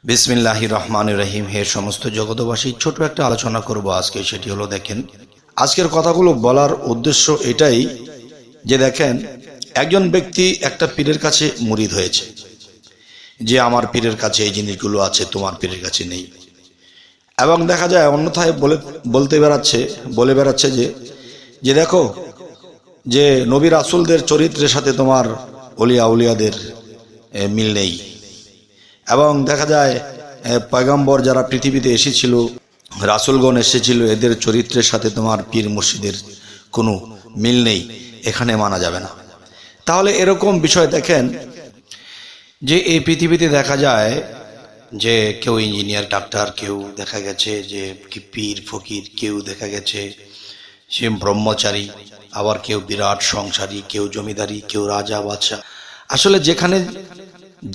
বিসমিল্লাহির রহমানির রহিম। হে সমস্ত জগতবাসী, ছোট একটা আলোচনা করব আজকে। সেটি হলো, দেখেন, আজকের কথাগুলো বলার উদ্দেশ্য এটাই যে দেখেন, একজন ব্যক্তি একটা পীরের কাছে মুরিদ হয়েছে যে আমার পীরের কাছে এই জিনিসগুলো আছে, তোমার পীরের কাছে নেই। এবং দেখা যায় অন্যথায় বলে বেড়াচ্ছে যে দেখো, যে নবী রাসূলদের চরিত্রের সাথে তোমার ওলিয়া উলিয়াদের মিল নেই। এবং দেখা যায় পয়গম্বর যারা পৃথিবীতে এসেছিল, রাসূলগণ এসেছিল, এদের চরিত্রের সাথে তোমার পীর মুর্শিদের কোনো মিল নেই, এখানে মানা যাবে না। তাহলে এরকম বিষয় দেখেন যে এই পৃথিবীতে দেখা যায় যে কেউ ইঞ্জিনিয়ার, ডাক্তার, কেউ দেখা গেছে যে কি পীর ফকির, কেউ দেখা গেছে সে ব্রহ্মচারী, আবার কেউ বিরাট সংসারী, কেউ জমিদারি, কেউ রাজা বাদশাহ। আসলে যেখানে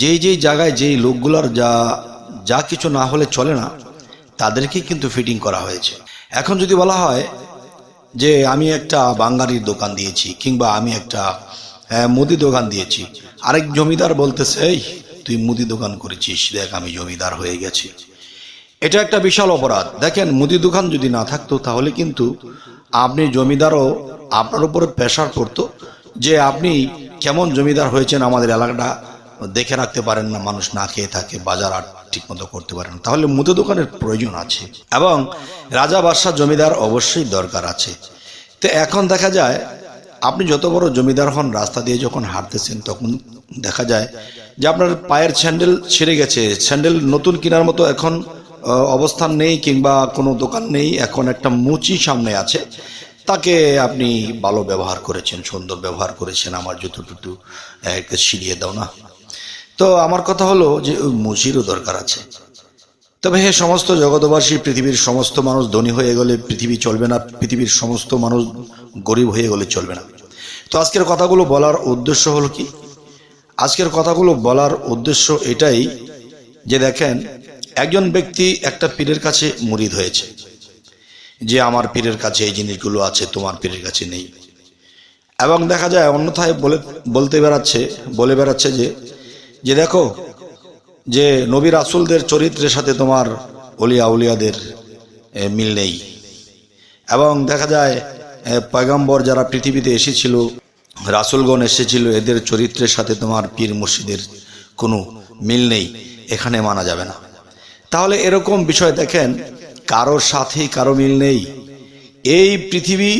যেই জায়গায় যেই লোকগুলোর যা কিছু না হলে চলে না, তাদেরকে কিন্তু ফিটিং করা হয়েছে। এখন যদি বলা হয় যে আমি একটা বাঙ্গারির দোকান দিয়েছি, কিংবা আমি একটা মুদি দোকান দিয়েছি, আরেক জমিদার বলতেছে, এই তুই মুদি দোকান করেছিস, দেখ আমি জমিদার হয়ে গেছি। এটা একটা বিশাল অপরাধ। দেখেন, মুদি দোকান যদি না থাকতো তাহলে কিন্তু আপনি জমিদারও আপনার উপরে প্রেশার পড়তো যে আপনি কেমন জমিদার হয়েছেন, আমাদের এলাকাটা দেখে রাখতে পারেন না, মানুষ না খেয়ে থাকে, বাজার আর ঠিক মতো করতে পারেন। তাহলে মুদি দোকানের প্রয়োজন আছে, এবং রাজা বাদশাহ জমিদার অবশ্যই দরকার আছে। তো এখন দেখা যায় আপনি যত বড় জমিদার হন, রাস্তা দিয়ে যখন হাঁটতেছেন তখন দেখা যায় যে আপনার পায়ের স্যান্ডেল ছিঁড়ে গেছে, স্যান্ডেল নতুন কেনার মতো এখন অবস্থান নেই, কিংবা কোনো দোকান নেই। এখন একটা মুচি সামনে আছে, তাকে আপনি ভালো ব্যবহার করেছেন, সুন্দর ব্যবহার করেছেন, আমার জুতো একটা ছিঁড়িয়ে দাও না। তো আমার কথা হলো যে ওই মুচিরও দরকার আছে। তবে হে সমস্ত জগতবাসী, পৃথিবীর সমস্ত মানুষ ধনী হয়ে গেলে পৃথিবী চলবে না, পৃথিবীর সমস্ত মানুষ গরিব হয়ে গেলে চলবে না। তো আজকের কথাগুলো বলার উদ্দেশ্য হলো কি, আজকের কথাগুলো বলার উদ্দেশ্য এটাই যে দেখেন, একজন ব্যক্তি একটা পীরের কাছে মুরিদ হয়েছে যে আমার পীরের কাছে এই জিনিসগুলো আছে, তোমার পীরের কাছে নেই। এবং দেখা যায় অন্যথায় বলে বেড়াচ্ছে যে দেখো, যে নবী রাসূলদের চরিত্রের সাথে তোমার ওলিয়া উলিয়াদের মিল নেই। এবং দেখা যায় পয়গম্বর যারা পৃথিবীতে এসেছিল, রাসূলগণ এসেছিল, এদের চরিত্রের সাথে তোমার পীর মুর্শিদের কোনো মিল নেই, এখানে মানা যাবে না। তাহলে এরকম বিষয় দেখেন, কারোর সাথেই কারো মিল নেই। এই পৃথিবী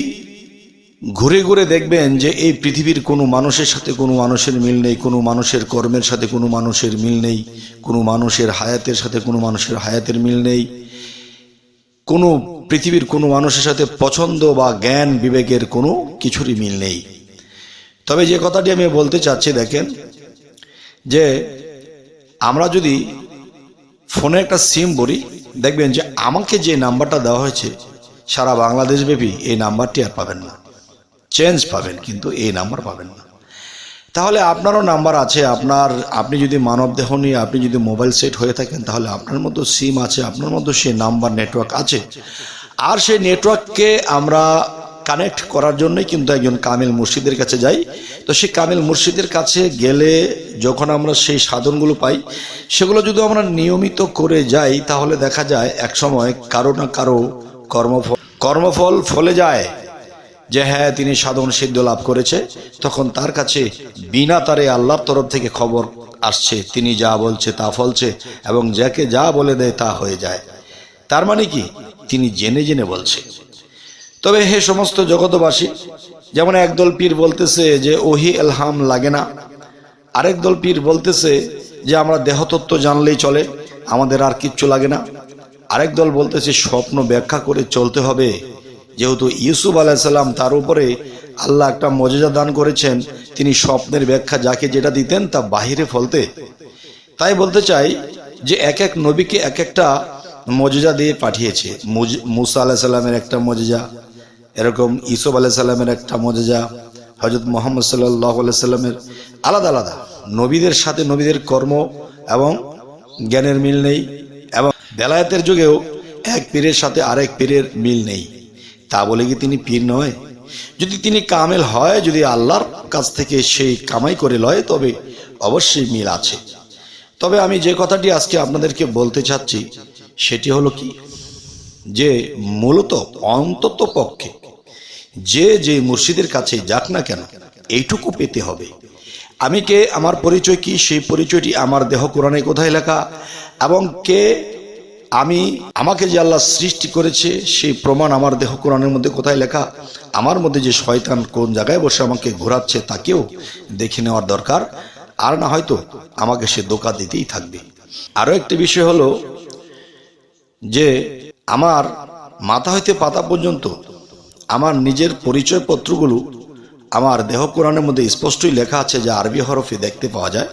ঘুরে ঘুরে দেখবেন যে এই পৃথিবীর কোনো মানুষের সাথে কোনো মানুষের মিল নেই, কোনো মানুষের কর্মের সাথে কোনো মানুষের মিল নেই, কোনো মানুষের হায়াতের সাথে কোনো মানুষের হায়াতের মিল নেই, কোনো পৃথিবীর কোনো মানুষের সাথে পছন্দ বা জ্ঞান বিবেকের কোনো কিছুরই মিল নেই। তবে যে কথাটি আমি বলতে চাচ্ছি, দেখেন, যে আমরা যদি ফোনে একটা সিম ভরি, দেখবেন যে আমাকে যে নাম্বারটা দেওয়া হয়েছে সারা বাংলাদেশ ব্যাপী, এই নাম্বারটি আর পাবেন না, চেঞ্জ পাবেন, কিন্তু এই নাম্বার পাবেন না। তাহলে আপনারও নাম্বার আছে, আপনি যদি মানব দেহ নিয়ে আপনি যদি মোবাইল সেট হয়ে থাকেন, তাহলে আপনার মধ্যে সিম আছে, আপনার মধ্যে সেই নাম্বার নেটওয়ার্ক আছে। আর সেই নেটওয়ার্ককে আমরা কানেক্ট করার জন্যই কিন্তু একজন কামিল মুর্শিদের কাছে যাই। তো সেই কামিল মুর্শিদের কাছে গেলে যখন আমরা সেই সাধনগুলো পাই, সেগুলো যদি আমরা নিয়মিত করে যাই, তাহলে দেখা যায় এক সময় কারো না কারো কর্মফল ফলে যায় যে হ্যাঁ, তিনি সাধন সিদ্ধ লাভ করেছে। তখন তার কাছে বিনা তারে আল্লাহর তরফ থেকে খবর আসছে, তিনি যা বলছে তা ফলছে, এবং যাকে যা বলে দেয় তা হয়ে যায়। তার মানে কি, তিনি জেনে জেনে বলছে। তবে হে সমস্ত জগতবাসী, যেমন একদল পীর বলতেছে যে ওহি এলহাম লাগে না, আরেক দল পীর বলতেছে যে আমরা দেহতত্ত্ব জানলেই চলে, আমাদের আর কিচ্ছু লাগে না। আরেক দল বলতেছে স্বপ্ন ব্যাখ্যা করে চলতে হবে, যেহেতু ইউসুফ আলাইহিস সালাম, তার উপরে আল্লাহ একটা মজেজা দান করেছেন, তিনি স্বপ্নের ব্যাখ্যা যাকে যেটা দিতেন তা বাহিরে ফলতে। তাই বলতে চাই যে এক এক নবীকে এক একটা মজেজা দিয়ে পাঠিয়েছে। মুসা আলাইহিস সালামের একটা মজেজা, এরকম ইউসুফ আলাইহিস সালামের একটা মজেজা, হযরত মুহাম্মদ সাল্লাল্লাহু আলাইহি সাল্লামের আলাদা আলাদা। নবীদের সাথে নবীদের কর্ম এবং জ্ঞানের মিল নেই, এবং বেলায়েতের যুগেও এক পীরের সাথে আরেক পীরের মিল নেই। তা বলে কি তিনি পীর নয়? যদি তিনি কামেল হয়, যদি আল্লাহর কাছ থেকে সেই কামাই করে লয়, তবে অবশ্যই মিল আছে। তবে আমি যে কথাটি আজকে আপনাদেরকে বলতে চাচ্ছি সেটি হলো কি, যে মূলত অন্তত পক্ষে যে মুর্শিদের কাছে যাক না কেন এইটুকু পেতে হবে। আমি কে, আমার পরিচয় কি, সেই পরিচয়টি আমার দেহ কোরআনে কোথায় লেখা, এবং কে আমি, আমাকে যে আল্লাহ সৃষ্টি করেছে সেই প্রমাণ আমার দেহ কোরআনের মধ্যে কোথায় লেখা। আমার মধ্যে যে শয়তান কোন জায়গায় বসে আমাকে ঘোরাচ্ছে তাকেও দেখে নেওয়ার দরকার, আর না হয়তো আমাকে সে ধোঁকা দিতেই থাকবে। আরো একটি বিষয় হলো যে আমার মাথা হইতে পাতা পর্যন্ত আমার নিজের পরিচয় পত্রগুলো আমার দেহ কোরআনের মধ্যে স্পষ্টই লেখা আছে, যা আরবি হরফে দেখতে পাওয়া যায়।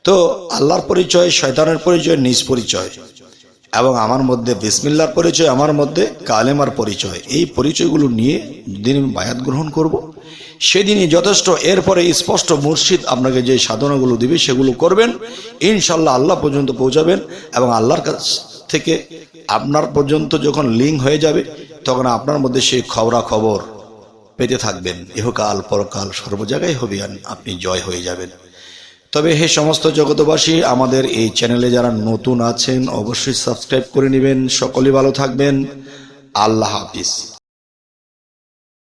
তো আল্লাহর পরিচয়, শয়তানের পরিচয়, নিজ পরিচয়, এবং আমার মধ্যে বিসমিল্লাহর পরিচয়, আমার মধ্যে কালেমার পরিচয়, এই পরিচয়গুলো নিয়ে যেদিন আমি বায়াত গ্রহণ করব সেদিনই যথেষ্ট। এরপরে স্পষ্ট মুর্শিদ আপনাকে যে সাধনাগুলো দিবে সেগুলো করবেন, ইনশাল্লাহ আল্লাহ পর্যন্ত পৌঁছাবেন, এবং আল্লাহর কাছ থেকে আপনার পর্যন্ত যখন লিঙ্ক হয়ে যাবে তখন আপনার মধ্যে সেই খবর পেতে থাকবেন। ইহকাল পরকাল সর্ব জায়গায় হবে, আপনি জয় হয়ে যাবেন। তবে হে সমস্ত জগতবাসী, আমাদের এই চ্যানেলে যারা নতুন আছেন অবশ্যই সাবস্ক্রাইব করে নেবেন। সকলেই ভালো থাকবেন। আল্লাহ হাফিজ।